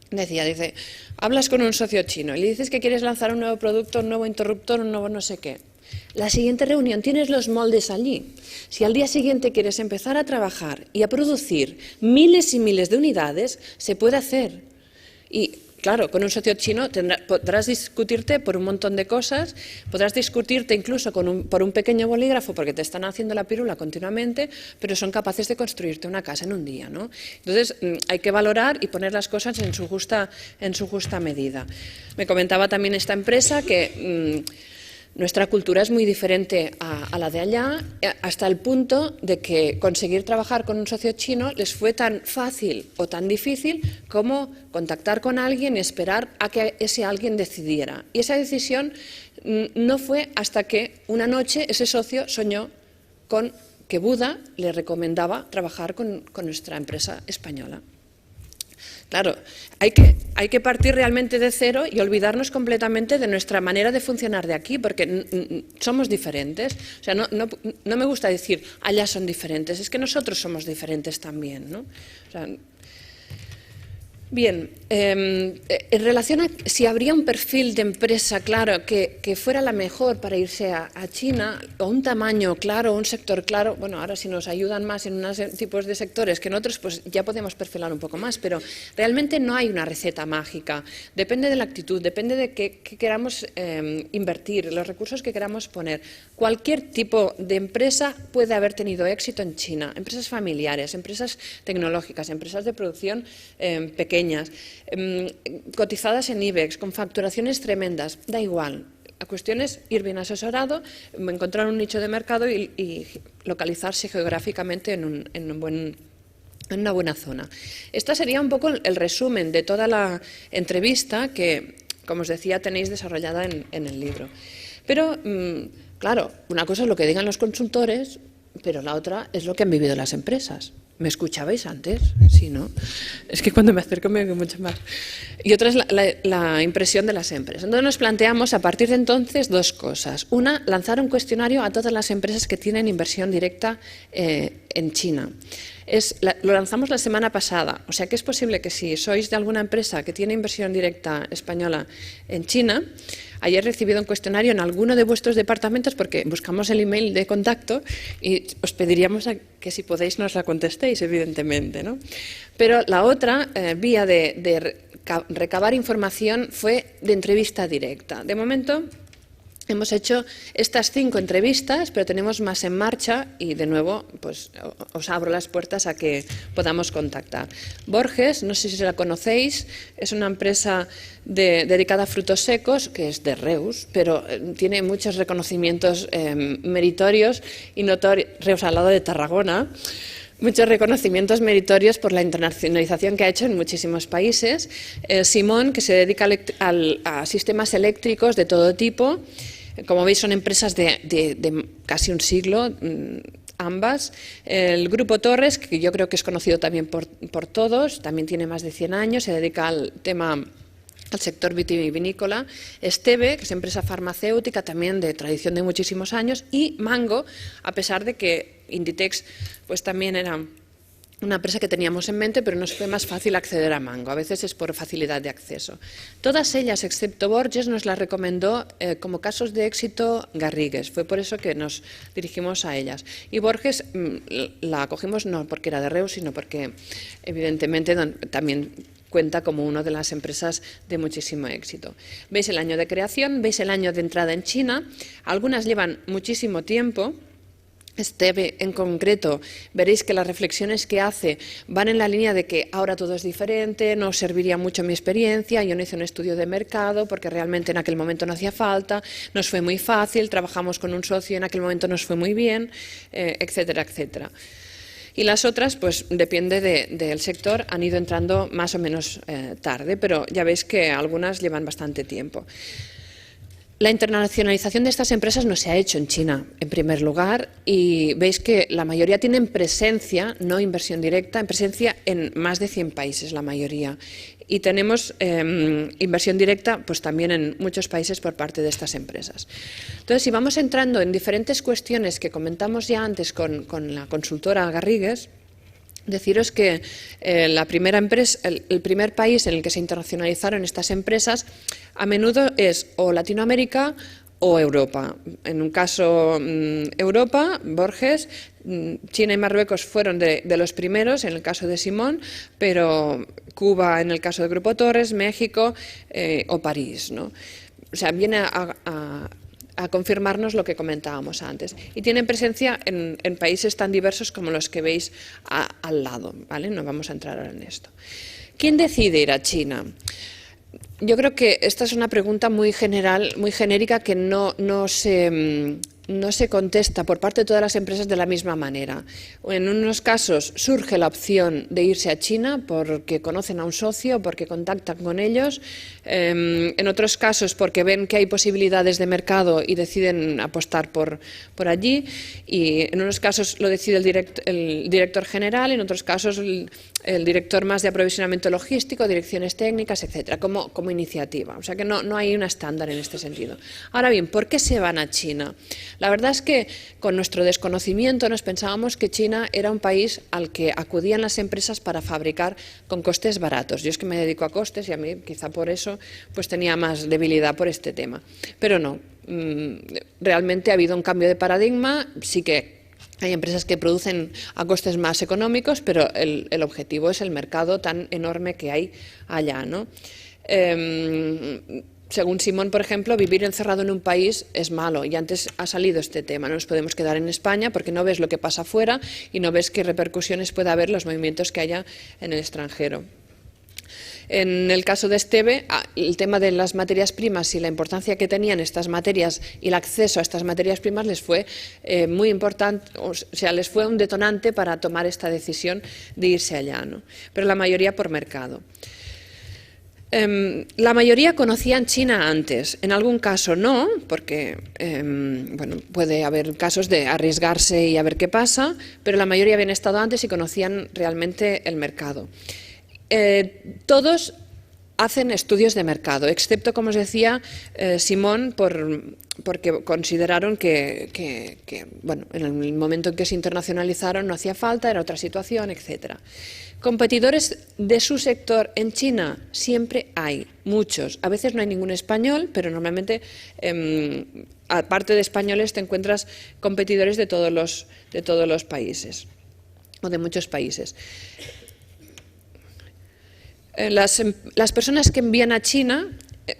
dice, hablas con un socio chino y le dices que quieres lanzar un nuevo producto, un nuevo interruptor, un nuevo no sé qué. La siguiente reunión tienes los moldes allí. Si al día siguiente quieres empezar a trabajar y a producir miles y miles de unidades, se puede hacer. Y claro, con un socio chino podrás discutirte por un montón de cosas, podrás discutirte incluso por un pequeño bolígrafo porque te están haciendo la pirula continuamente, pero son capaces de construirte una casa en un día, ¿no? Entonces hay que valorar y poner las cosas en su justa medida. Me comentaba también esta empresa que nuestra cultura es muy diferente a la de allá, hasta el punto de que conseguir trabajar con un socio chino les fue tan fácil o tan difícil como contactar con alguien y esperar a que ese alguien decidiera. Y esa decisión no fue hasta que una noche ese socio soñó con que Buda le recomendaba trabajar con nuestra empresa española. Claro, hay que partir realmente de cero y olvidarnos completamente de nuestra manera de funcionar de aquí, porque somos diferentes. O sea, no me gusta decir, allá son diferentes, es que nosotros somos diferentes también, ¿no? O sea, bien, en relación a si habría un perfil de empresa claro que fuera la mejor para irse a China, o un tamaño claro, un sector claro, bueno, ahora si nos ayudan más en unos tipos de sectores que en otros, pues ya podemos perfilar un poco más, pero realmente no hay una receta mágica, depende de la actitud, depende de qué queramos invertir, los recursos que queramos poner. Cualquier tipo de empresa puede haber tenido éxito en China, empresas familiares, empresas tecnológicas, empresas de producción pequeñas, cotizadas en IBEX, con facturaciones tremendas, da igual. La cuestión es ir bien asesorado, encontrar un nicho de mercado y localizarse geográficamente en una buena zona. Este sería un poco el resumen de toda la entrevista que, como os decía, tenéis desarrollada en el libro. Pero, claro, una cosa es lo que digan los consultores, pero la otra es lo que han vivido las empresas. ¿Me escuchabais antes? Sí, ¿no? Es que cuando me acerco me oigo mucho más. Y otra es la impresión de las empresas. Entonces nos planteamos a partir de entonces dos cosas. Una, lanzar un cuestionario a todas las empresas que tienen inversión directa en China. Lo lanzamos la semana pasada, o sea que es posible que si sois de alguna empresa que tiene inversión directa española en China, hayáis recibido un cuestionario en alguno de vuestros departamentos, porque buscamos el email de contacto y os pediríamos que si podéis nos la contestéis, evidentemente, ¿no? Pero la otra vía de recabar información fue de entrevista directa. De momento Hemos hecho estas 5 entrevistas, pero tenemos más en marcha y, de nuevo, pues os abro las puertas a que podamos contactar. Borges, no sé si la conocéis, es una empresa dedicada a frutos secos, que es de Reus, pero tiene muchos reconocimientos meritorios y notorios. Reus, al lado de Tarragona. Muchos reconocimientos meritorios por la internacionalización que ha hecho en muchísimos países. Simón, que se dedica a sistemas eléctricos de todo tipo. Como veis, son empresas de casi un siglo, ambas. El Grupo Torres, que yo creo que es conocido también por todos, también tiene más de 100 años, se dedica al sector vitivinícola. Esteve, que es empresa farmacéutica también de tradición de muchísimos años. Y Mango, a pesar de que Inditex pues también era una empresa que teníamos en mente, pero nos fue más fácil acceder a Mango. A veces es por facilidad de acceso. Todas ellas, excepto Borges, nos las recomendó como casos de éxito Garrigues. Fue por eso que nos dirigimos a ellas. Y Borges la cogimos no porque era de Reus, sino porque, evidentemente, también cuenta como una de las empresas de muchísimo éxito. Veis el año de creación, veis el año de entrada en China. Algunas llevan muchísimo tiempo. Esteve, en concreto, veréis que las reflexiones que hace van en la línea de que ahora todo es diferente, no serviría mucho mi experiencia, yo no hice un estudio de mercado porque realmente en aquel momento no hacía falta, nos fue muy fácil, trabajamos con un socio y en aquel momento nos fue muy bien, etcétera, etcétera. Y las otras, pues depende del sector, han ido entrando más o menos tarde, pero ya veis que algunas llevan bastante tiempo. La internacionalización de estas empresas no se ha hecho en China, en primer lugar, y veis que la mayoría tienen presencia, no inversión directa, en presencia en más de 100 países, la mayoría. Y tenemos inversión directa pues también en muchos países por parte de estas empresas. Entonces, si vamos entrando en diferentes cuestiones que comentamos ya antes con la consultora Garrigues, deciros que el primer país en el que se internacionalizaron estas empresas a menudo es o Latinoamérica o Europa. En un caso Europa, Borges, China y Marruecos fueron de los primeros, en el caso de Simón, pero Cuba en el caso del Grupo Torres, México o París, ¿no? O sea, viene a confirmarnos lo que comentábamos antes. Y tienen presencia en países tan diversos como los que veis al lado, ¿vale? No vamos a entrar ahora en esto. ¿Quién decide ir a China? Yo creo que esta es una pregunta muy general, muy genérica, que no se contesta por parte de todas las empresas de la misma manera. En unos casos surge la opción de irse a China porque conocen a un socio, porque contactan con ellos. En otros casos porque ven que hay posibilidades de mercado y deciden apostar por allí. Y en unos casos lo decide el director general, en otros casos el director más de aprovisionamiento logístico, direcciones técnicas, etcétera, como iniciativa. O sea que no hay una estándar en este sentido. Ahora bien, ¿por qué se van a China? La verdad es que con nuestro desconocimiento nos pensábamos que China era un país al que acudían las empresas para fabricar con costes baratos. Yo es que me dedico a costes y a mí quizá por eso pues tenía más debilidad por este tema. Pero no, realmente ha habido un cambio de paradigma, sí que hay empresas que producen a costes más económicos, pero el objetivo es el mercado tan enorme que hay allá, ¿no? Según Simón, por ejemplo, vivir encerrado en un país es malo, y antes ha salido este tema. No nos podemos quedar en España porque no ves lo que pasa afuera y no ves qué repercusiones puede haber los movimientos que haya en el extranjero. En el caso de Esteve, el tema de las materias primas y la importancia que tenían estas materias y el acceso a estas materias primas les fue muy importante, o sea, les fue un detonante para tomar esta decisión de irse allá, ¿no? Pero la mayoría por mercado. La mayoría conocían China antes, en algún caso no, porque bueno, puede haber casos de arriesgarse y a ver qué pasa, pero la mayoría habían estado antes y conocían realmente el mercado. Todos hacen estudios de mercado, excepto, como os decía, Simón, porque consideraron que bueno, en el momento en que se internacionalizaron no hacía falta, era otra situación, etcétera. Competidores de su sector en China siempre hay, muchos. A veces no hay ningún español, pero normalmente, aparte de españoles, te encuentras competidores de todos los países, o de muchos países. Las personas que envían a China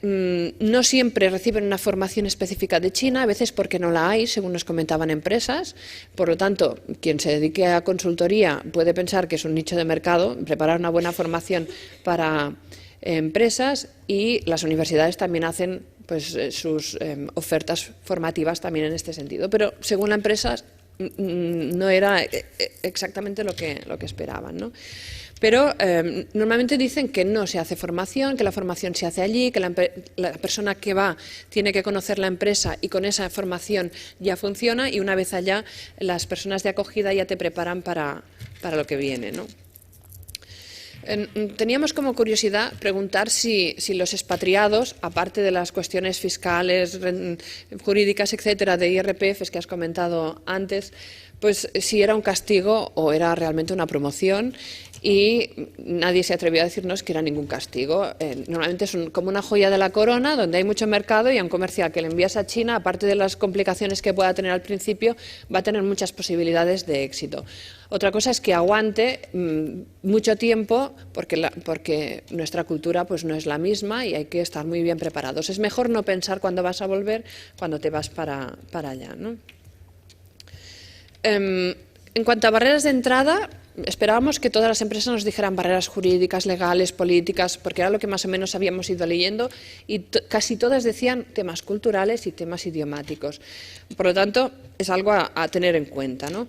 no siempre reciben una formación específica de China, a veces porque no la hay, según nos comentaban empresas. Por lo tanto, quien se dedique a consultoría puede pensar que es un nicho de mercado, preparar una buena formación para empresas, y las universidades también hacen pues, sus ofertas formativas también en este sentido. Pero según la empresa no era exactamente lo que esperaban, ¿no? Pero normalmente dicen que no se hace formación, que la formación se hace allí, que la persona que va tiene que conocer la empresa y con esa formación ya funciona, y una vez allá las personas de acogida ya te preparan para lo que viene, ¿no? Teníamos como curiosidad preguntar si los expatriados, aparte de las cuestiones fiscales, jurídicas, etcétera, de IRPFs que has comentado antes, pues si era un castigo o era realmente una promoción, y nadie se atrevió a decirnos que era ningún castigo. Normalmente es como una joya de la corona, donde hay mucho mercado, y a un comercial que le envías a China, aparte de las complicaciones que pueda tener al principio, va a tener muchas posibilidades de éxito. Otra cosa es que aguante mucho tiempo, porque nuestra cultura pues no es la misma y hay que estar muy bien preparados. Es mejor no pensar cuándo vas a volver, cuando te vas para allá, ¿no? En cuanto a barreras de entrada, esperábamos que todas las empresas nos dijeran barreras jurídicas, legales, políticas, porque era lo que más o menos habíamos ido leyendo, y casi todas decían temas culturales y temas idiomáticos. Por lo tanto, es algo a tener en cuenta, ¿no?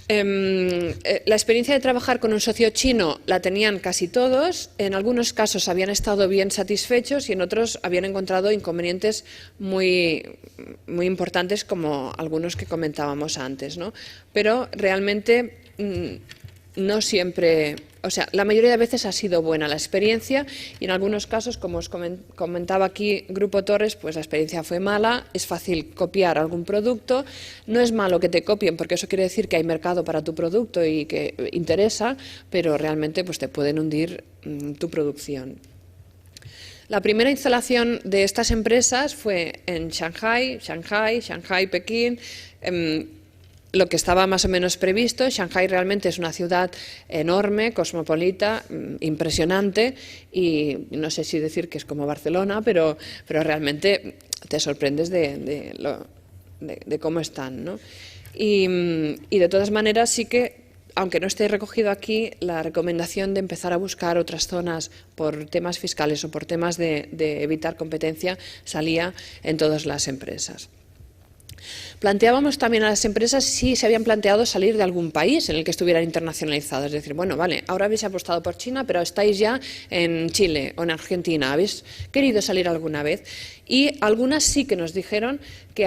La experiencia de trabajar con un socio chino la tenían casi todos. En algunos casos habían estado bien satisfechos y en otros habían encontrado inconvenientes muy importantes, como algunos que comentábamos antes, ¿no? Pero realmente no siempre, o sea, la mayoría de veces ha sido buena la experiencia, y en algunos casos, como os comentaba aquí Grupo Torres, pues la experiencia fue mala. Es fácil copiar algún producto, no es malo que te copien porque eso quiere decir que hay mercado para tu producto y que interesa, pero realmente pues te pueden hundir tu producción. La primera instalación de estas empresas fue en Shanghai, Pekín, lo que estaba más o menos previsto. Shanghai realmente es una ciudad enorme, cosmopolita, impresionante, y no sé si decir que es como Barcelona, pero realmente te sorprendes de cómo están, ¿no? Y de todas maneras sí que, aunque no esté recogido aquí, la recomendación de empezar a buscar otras zonas por temas fiscales o por temas de evitar competencia salía en todas las empresas. Planteábamos también a las empresas si se habían planteado salir de algún país en el que estuvieran internacionalizados. Es decir, bueno, vale, ahora habéis apostado por China, pero estáis ya en Chile o en Argentina. ¿Habéis querido salir alguna vez? Y algunas sí que nos dijeron que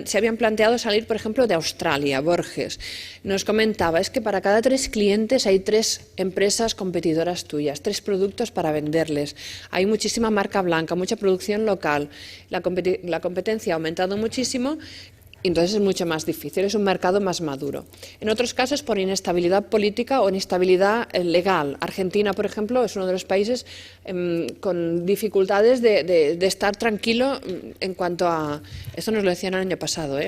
se habían planteado salir, por ejemplo, de Australia. Borges nos comentaba, es que para cada 3 clientes hay 3 empresas competidoras tuyas, 3 productos para venderles. Hay muchísima marca blanca, mucha producción local. La competencia ha aumentado muchísimo. Entonces es mucho más difícil, es un mercado más maduro. En otros casos por inestabilidad política o inestabilidad legal. Argentina, por ejemplo, es uno de los países con dificultades de estar tranquilo en cuanto a... Esto nos lo decían el año pasado,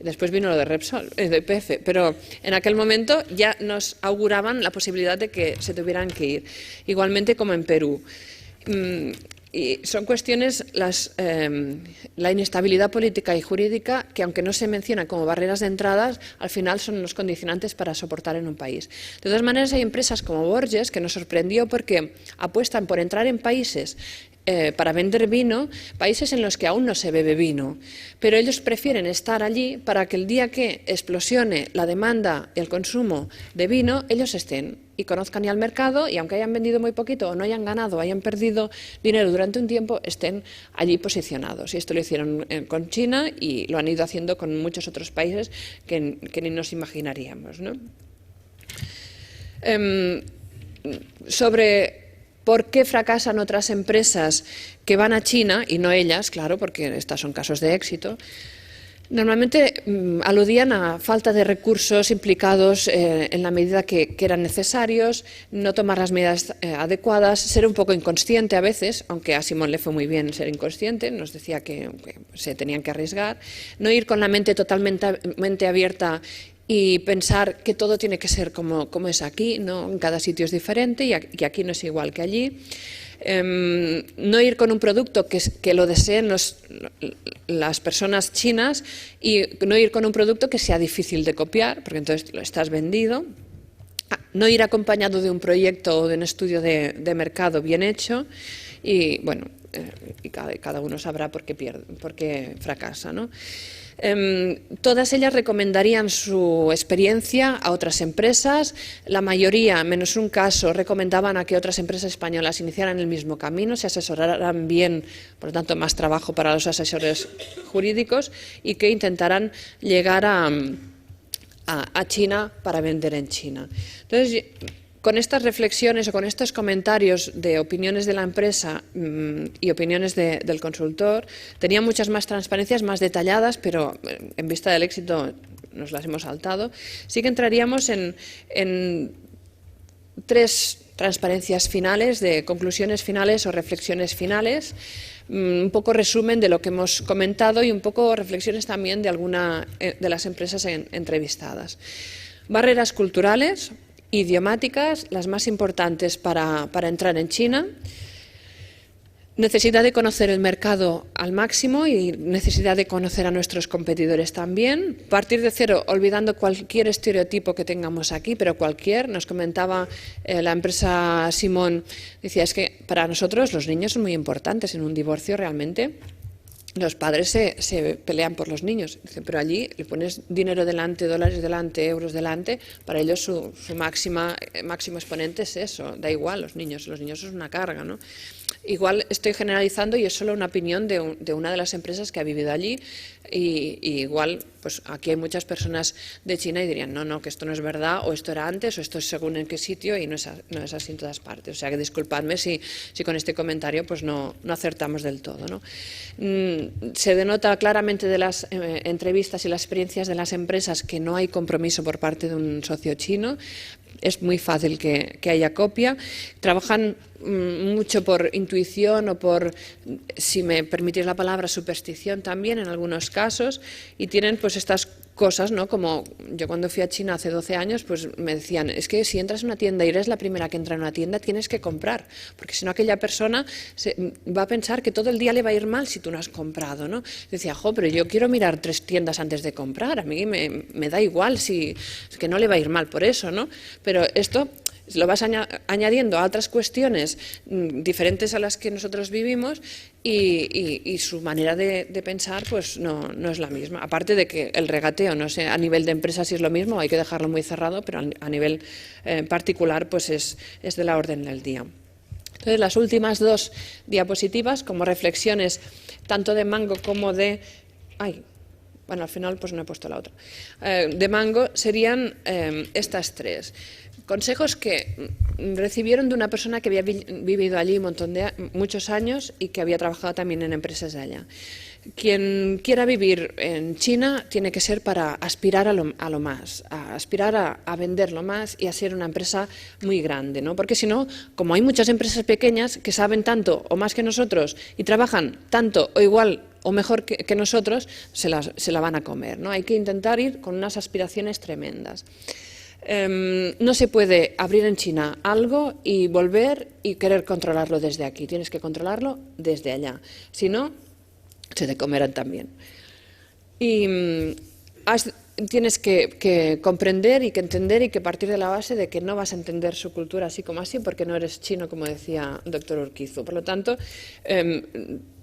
después vino lo de Repsol, de PF, pero en aquel momento ya nos auguraban la posibilidad de que se tuvieran que ir. Igualmente como en Perú. Y son cuestiones, la inestabilidad política y jurídica, que aunque no se mencionan como barreras de entrada, al final son los condicionantes para soportar en un país. De todas maneras, hay empresas como Borges, que nos sorprendió porque apuestan por entrar en países para vender vino, países en los que aún no se bebe vino, pero ellos prefieren estar allí para que el día que explosione la demanda y el consumo de vino, ellos estén y conozcan ya el mercado, y aunque hayan vendido muy poquito o no hayan ganado, hayan perdido dinero durante un tiempo, estén allí posicionados. Y esto lo hicieron con China y lo han ido haciendo con muchos otros países que ni nos imaginaríamos, ¿no? Sobre ¿por qué fracasan otras empresas que van a China y no ellas? Claro, porque estos son casos de éxito. Normalmente aludían a falta de recursos implicados en la medida que eran necesarios, no tomar las medidas adecuadas, ser un poco inconsciente a veces, aunque a Simón le fue muy bien ser inconsciente, nos decía que se tenían que arriesgar, no ir con la mente totalmente abierta y pensar que todo tiene que ser como es aquí, ¿no? En cada sitio es diferente y aquí no es igual que allí. No ir con un producto que lo deseen las personas chinas y no ir con un producto que sea difícil de copiar, porque entonces lo estás vendido. No ir acompañado de un proyecto o de un estudio de mercado bien hecho y, bueno, y cada uno sabrá por qué fracasa, ¿no? Todas ellas recomendarían su experiencia a otras empresas. La mayoría, menos un caso, recomendaban a que otras empresas españolas iniciaran el mismo camino, se asesoraran bien, por lo tanto más trabajo para los asesores jurídicos y que intentaran llegar a China para vender en China. Entonces, con estas reflexiones o con estos comentarios de opiniones de la empresa y opiniones del consultor, tenía muchas más transparencias, más detalladas, pero en vista del éxito nos las hemos saltado. Sí que entraríamos en 3 transparencias finales, de conclusiones finales o reflexiones finales, un poco resumen de lo que hemos comentado y un poco reflexiones también de alguna de las empresas entrevistadas. Barreras culturales, idiomáticas, las más importantes para entrar en China. Necesidad de conocer el mercado al máximo y necesidad de conocer a nuestros competidores también. Partir de cero, olvidando cualquier estereotipo que tengamos aquí, pero cualquier. Nos comentaba la empresa Simón, decía, es que para nosotros los niños son muy importantes en un divorcio realmente. Los padres se pelean por los niños, pero allí le pones dinero delante, dólares delante, euros delante, para ellos su máximo exponente es eso, da igual los niños es una carga, ¿no? Igual estoy generalizando y es solo una opinión de una de las empresas que ha vivido allí y igual pues aquí hay muchas personas de China y dirían no, que esto no es verdad o esto era antes o esto es según en qué sitio y no es así en todas partes. O sea que disculpadme si con este comentario pues no acertamos del todo, ¿no? Se denota claramente de las entrevistas y las experiencias de las empresas que no hay compromiso por parte de un socio chino. Es muy fácil que haya copia. Trabajan mucho por intuición o por, si me permitís la palabra, superstición también en algunos casos y tienen pues estas cosas, ¿no? Como yo cuando fui a China hace 12 años, pues me decían, es que si entras en una tienda y eres la primera que entra en una tienda, tienes que comprar, porque si no aquella persona va a pensar que todo el día le va a ir mal si tú no has comprado, ¿no? Decía, pero yo quiero mirar 3 tiendas antes de comprar, a mí me da igual si es que no le va a ir mal por eso, ¿no? Pero esto lo vas añadiendo a otras cuestiones diferentes a las que nosotros vivimos y su manera de pensar pues no es la misma. Aparte de que el regateo, no sé, a nivel de empresa si es lo mismo, hay que dejarlo muy cerrado, pero a nivel particular pues es de la orden del día. Entonces, las últimas 2 diapositivas como reflexiones tanto de Mango como de... Bueno, al final pues no he puesto la otra. De Mango serían estas 3. Consejos que recibieron de una persona que había vivido allí muchos años y que había trabajado también en empresas de allá. Quien quiera vivir en China tiene que ser para aspirar a lo más, a aspirar a vender lo más y a ser una empresa muy grande, ¿no? Porque si no, como hay muchas empresas pequeñas que saben tanto o más que nosotros y trabajan tanto o igual o mejor que nosotros, se la van a comer, ¿no? Hay que intentar ir con unas aspiraciones tremendas. No se puede abrir en China algo y volver y querer controlarlo desde aquí. Tienes que controlarlo desde allá. Si no, se te comerán también. Y tienes que comprender y que entender y que partir de la base de que no vas a entender su cultura así como así porque no eres chino, como decía el doctor Urquizu. Por lo tanto,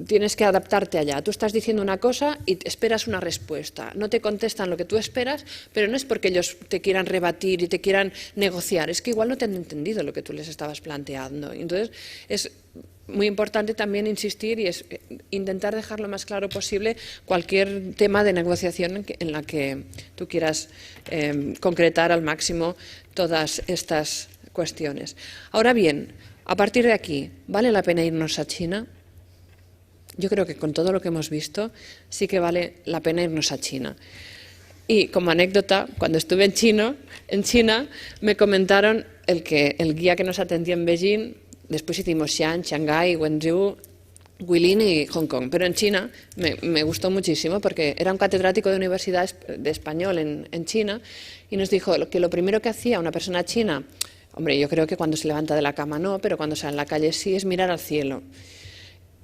tienes que adaptarte allá. Tú estás diciendo una cosa y esperas una respuesta. No te contestan lo que tú esperas, pero no es porque ellos te quieran rebatir y te quieran negociar. Es que igual no te han entendido lo que tú les estabas planteando. Entonces, es muy importante también insistir y es intentar dejar lo más claro posible cualquier tema de negociación en la que tú quieras concretar al máximo todas estas cuestiones. Ahora bien, a partir de aquí, ¿vale la pena irnos a China? Yo creo que con todo lo que hemos visto sí que vale la pena irnos a China. Y como anécdota, cuando estuve en China me comentaron el guía que nos atendió en Beijing. Después hicimos Xi'an, Shanghái, Wenzhou, Huilin y Hong Kong. Pero en China me gustó muchísimo porque era un catedrático de universidad de español en China y nos dijo que lo primero que hacía una persona china, hombre, yo creo que cuando se levanta de la cama no, pero cuando sale en la calle sí, es mirar al cielo.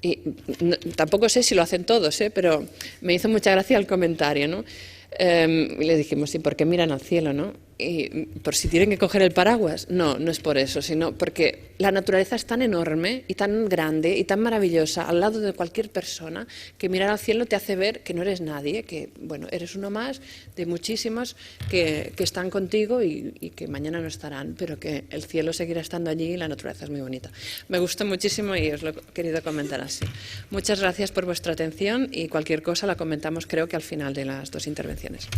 Y tampoco sé si lo hacen todos, pero me hizo mucha gracia el comentario, ¿no? Y le dijimos, ¿y por qué miran al cielo, no? Y por si tienen que coger el paraguas. No, no es por eso, sino porque la naturaleza es tan enorme y tan grande y tan maravillosa al lado de cualquier persona que mirar al cielo te hace ver que no eres nadie, que bueno, eres uno más de muchísimos que están contigo y que mañana no estarán, pero que el cielo seguirá estando allí y la naturaleza es muy bonita. Me gustó muchísimo y os lo he querido comentar así. Muchas gracias por vuestra atención y cualquier cosa la comentamos creo que al final de las dos intervenciones.